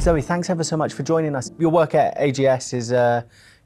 Zoe, thanks ever so much for joining us. Your work at AGS is,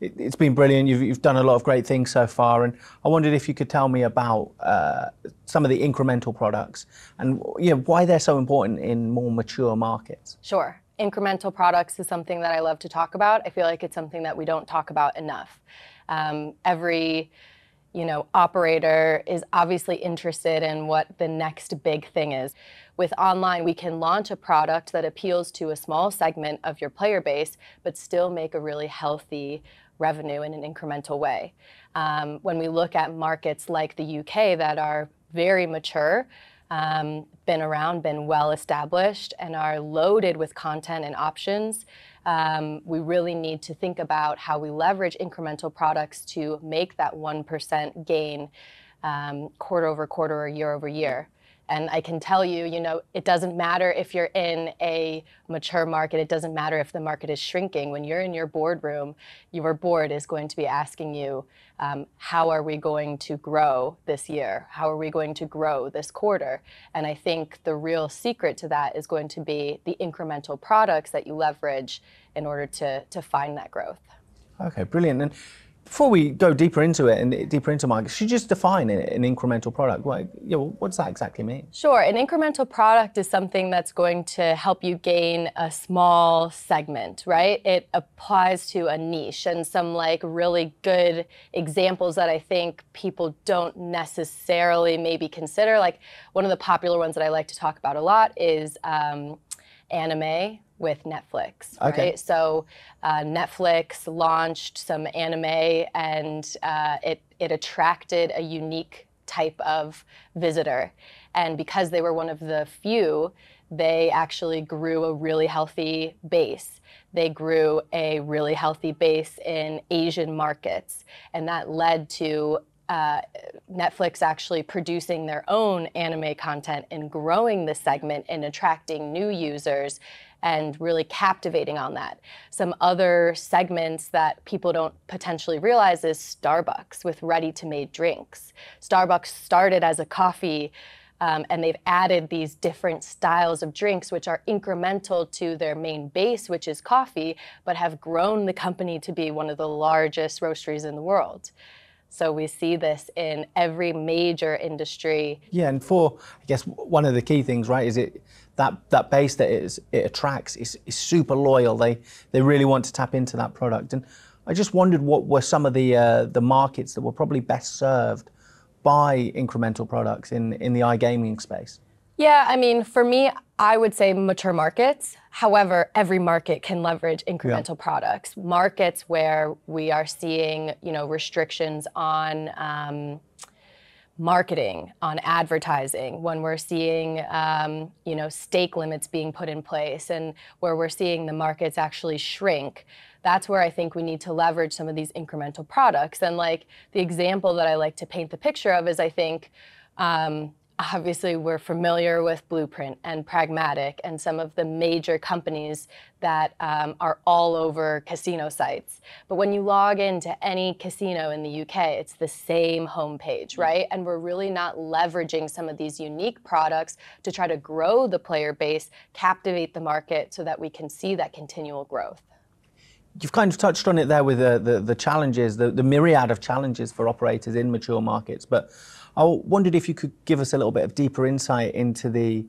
it's been brilliant. You've done a lot of great things so far, and I wondered if you could tell me about some of the incremental products and why they're so important in more mature markets. Sure. Incremental products is something that I love to talk about. I feel like it's something that we don't talk about enough. Every operator is obviously interested in what the next big thing is. With online, we can launch a product that appeals to a small segment of your player base, but still make a really healthy revenue in an incremental way. When we look at markets like the UK that are very mature, been around, been well established, and are loaded with content and options, we really need to think about how we leverage incremental products to make that 1% gain quarter over quarter or year over year. And I can tell you, it doesn't matter if you're in a mature market, it doesn't matter if the market is shrinking. When you're in your boardroom, your board is going to be asking you, how are we going to grow this year? How are we going to grow this quarter? And I think the real secret to that is going to be the incremental products that you leverage in order to find that growth. Okay, brilliant. And before we go deeper into it and deeper into markets, should you just define an incremental product? What does that exactly mean? Sure. An incremental product is something that's going to help you gain a small segment, right? It applies to a niche, and some really good examples that I think people don't necessarily maybe consider. One of the popular ones that I like to talk about a lot is anime with Netflix, right? Okay. So Netflix launched some anime, and it attracted a unique type of visitor. And because they were one of the few, they actually grew a really healthy base. They grew a really healthy base in Asian markets, and that led to Netflix actually producing their own anime content and growing the segment and attracting new users and really captivating on that. Some other segments that people don't potentially realize is Starbucks with ready-to-made drinks. Starbucks started as a coffee, and they've added these different styles of drinks which are incremental to their main base, which is coffee, but have grown the company to be one of the largest roasteries in the world. So we see this in every major industry. Yeah, and I guess one of the key things, right, is that base that it attracts is super loyal. They really want to tap into that product. And I just wondered what were some of the markets that were probably best served by incremental products in the iGaming space. Yeah, I mean, for me, I would say mature markets. However, every market can leverage incremental products. Markets where we are seeing, restrictions on marketing, on advertising, when we're seeing, stake limits being put in place, and where we're seeing the markets actually shrink. That's where I think we need to leverage some of these incremental products. And the example that I like to paint the picture of is, I think, obviously, we're familiar with Blueprint and Pragmatic and some of the major companies that are all over casino sites. But when you log into any casino in the UK, it's the same homepage, right? And we're really not leveraging some of these unique products to try to grow the player base, captivate the market so that we can see that continual growth. You've kind of touched on it there with the challenges, the myriad of challenges for operators in mature markets, but I wondered if you could give us a little bit of deeper insight into the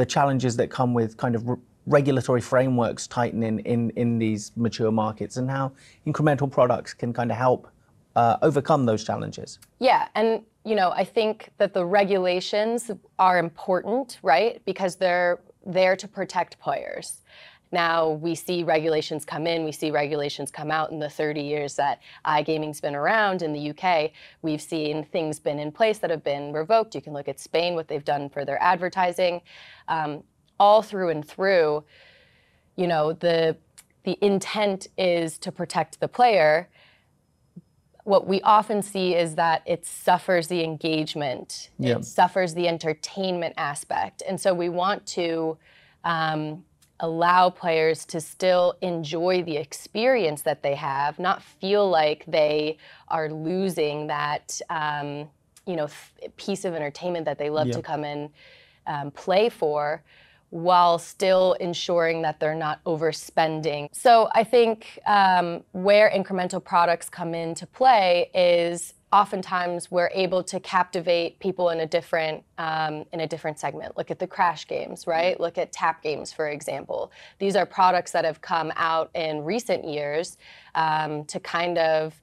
challenges that come with kind of regulatory frameworks tightening in these mature markets, and how incremental products can kind of help overcome those challenges. Yeah, and I think that the regulations are important, right? Because they're there to protect players. Now, we see regulations come in, we see regulations come out. In the 30 years that iGaming's been around in the UK, we've seen things been in place that have been revoked. You can look at Spain, what they've done for their advertising. All through and through, the intent is to protect the player. What we often see is that it suffers the engagement, it suffers the entertainment aspect. And so we want to allow players to still enjoy the experience that they have, not feel like they are losing that piece of entertainment that they love to come and play for, while still ensuring that they're not overspending. So I think where incremental products come into play is oftentimes we're able to captivate people in a different segment. Look at the crash games, right? Look at tap games, for example. These are products that have come out in recent years to kind of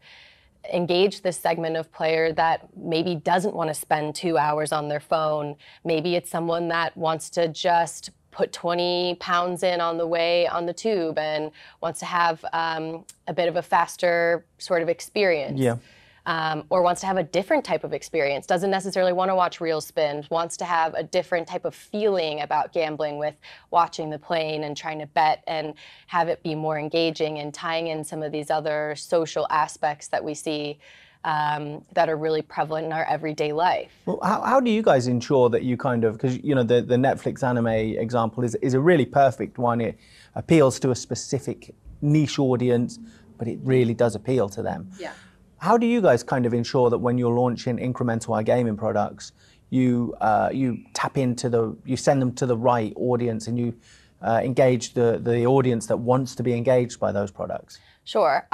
engage this segment of player that maybe doesn't want to spend 2 hours on their phone. Maybe it's someone that wants to just put 20 pounds in on the way on the tube and wants to have a bit of a faster sort of experience. Yeah. Or wants to have a different type of experience, doesn't necessarily want to watch real spins, wants to have a different type of feeling about gambling with watching the plane and trying to bet and have it be more engaging and tying in some of these other social aspects that we see that are really prevalent in our everyday life. Well, how do you guys ensure that you kind of, because you know the Netflix anime example is a really perfect one. It appeals to a specific niche audience, but it really does appeal to them. Yeah. How do you guys kind of ensure that when you're launching incremental iGaming products, you tap into you send them to the right audience and you engage the audience that wants to be engaged by those products? Sure.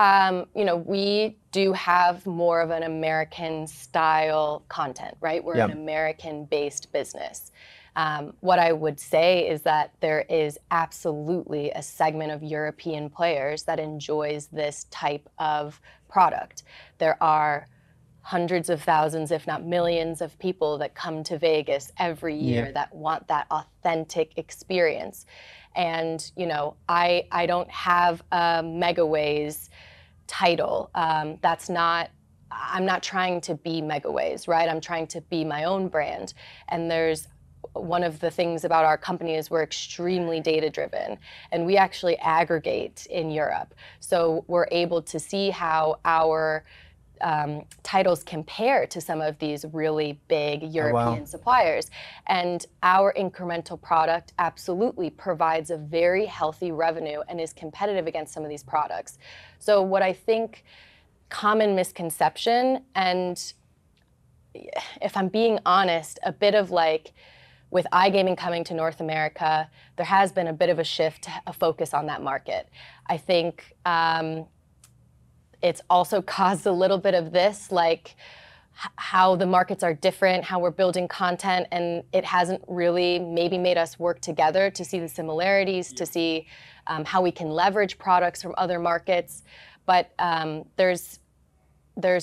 You know, we do have more of an American style content, right? We're an American-based business. What I would say is that there is absolutely a segment of European players that enjoys this type of product. There are hundreds of thousands, if not millions, of people that come to Vegas every year that want that authentic experience. And, you know, I don't have a Megaways title. I'm not trying to be Megaways, right? I'm trying to be my own brand. And one of the things about our company is we're extremely data driven, and we actually aggregate in Europe. So we're able to see how our titles compare to some of these really big European suppliers. And our incremental product absolutely provides a very healthy revenue and is competitive against some of these products. So what I think common misconception, and if I'm being honest, a bit of like, with iGaming coming to North America, there has been a bit of a shift, a focus on that market. I think it's also caused a little bit of this, like how the markets are different, how we're building content, and it hasn't really maybe made us work together to see the similarities, to see how we can leverage products from other markets. But there's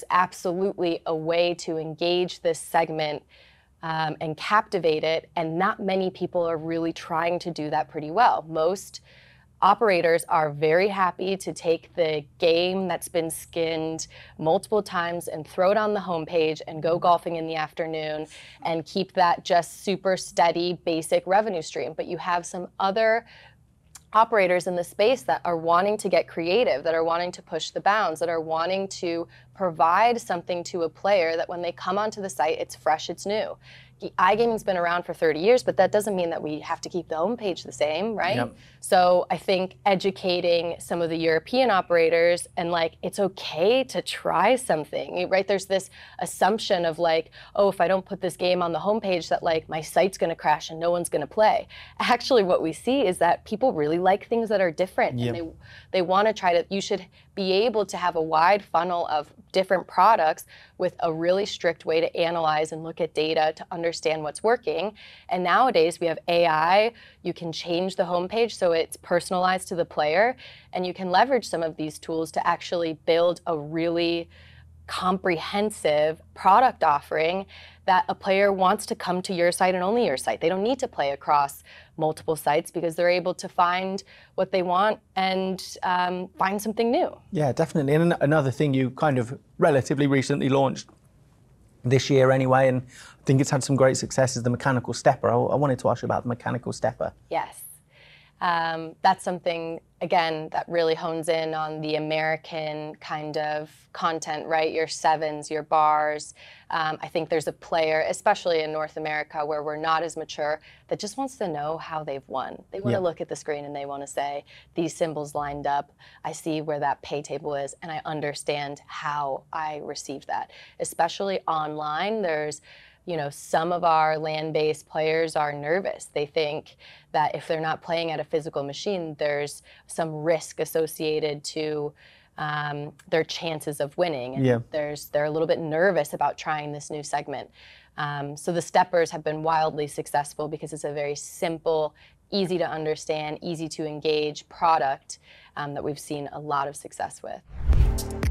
absolutely a way to engage this segment and captivate it, and not many people are really trying to do that pretty well. Most operators are very happy to take the game that's been skinned multiple times and throw it on the homepage and go golfing in the afternoon and keep that just super steady, basic revenue stream. But you have some other operators in the space that are wanting to get creative, that are wanting to push the bounds, that are wanting to provide something to a player that when they come onto the site, it's fresh, it's new. iGaming's been around for 30 years, but that doesn't mean that we have to keep the homepage the same, right? Yep. So I think educating some of the European operators and like, it's okay to try something, right? There's this assumption of like, oh, if I don't put this game on the homepage that like my site's gonna crash and no one's gonna play. Actually, what we see is that people really like things that are different. Yep. And they wanna try to, you should be able to have a wide funnel of different products with a really strict way to analyze and look at data to understand what's working. And nowadays we have AI, you can change the homepage so it's personalized to the player, and you can leverage some of these tools to actually build a really comprehensive product offering that a player wants to come to your site and only your site. They don't need to play across multiple sites because they're able to find what they want and find something new. Yeah, definitely. And another thing you kind of relatively recently launched this year anyway, and I think it's had some great success, is the mechanical stepper. I wanted to ask you about the mechanical stepper. Yes. That's something, again, that really hones in on the American kind of content, right? Your sevens, your bars. I think there's a player, especially in North America, where we're not as mature, that just wants to know how they've won. They want to look at the screen and they want to say, these symbols lined up, I see where that pay table is, and I understand how I received that. Especially online, there's some of our land-based players are nervous. They think that if they're not playing at a physical machine, there's some risk associated to their chances of winning. And they're a little bit nervous about trying this new segment. So the steppers have been wildly successful because it's a very simple, easy to understand, easy to engage product that we've seen a lot of success with.